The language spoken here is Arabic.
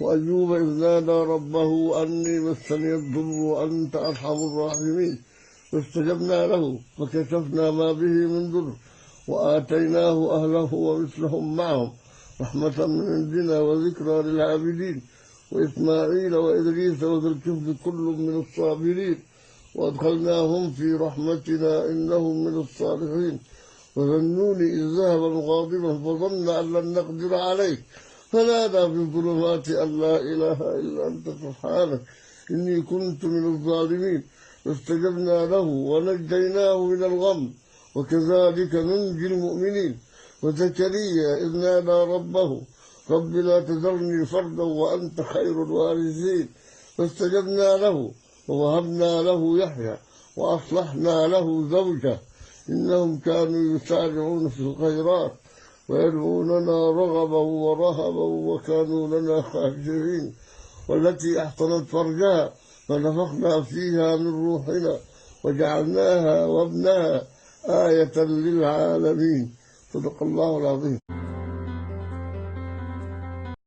وأيوب إذ نادى ربه أني مسني الضر وأنت أرحم الراحمين فاستجبنا له فكشفنا ما به من ضر وآتيناه أهله ومثلهم معهم رحمة من عندنا وذكرى للعابدين وإسماعيل وإدريس وذي الكفل كل من الصابرين وأدخلناهم في رحمتنا إنهم من الصالحين وذنون إذ ذهب مغاضبا فظن أن لن نقدر عليه فنادى في الظلمات أن لا إله إلا أنت سبحانك إني كنت من الظالمين فاستجبنا له ونجيناه من الغم وكذلك ننجي المؤمنين وزكريا إذ نادى ربه رب لا تذرني فردا وأنت خير الوارثين فاستجبنا له ووهبنا له يحيى وأصلحنا له زوجه إنهم كانوا يسارعون في الخيرات ويدعوننا رغبا ورهبا وكانوا لنا خاشعين والتي أحصنت فرجها فنفخنا فيها من روحنا وجعلناها وابنها آية للعالمين صدق الله العظيم.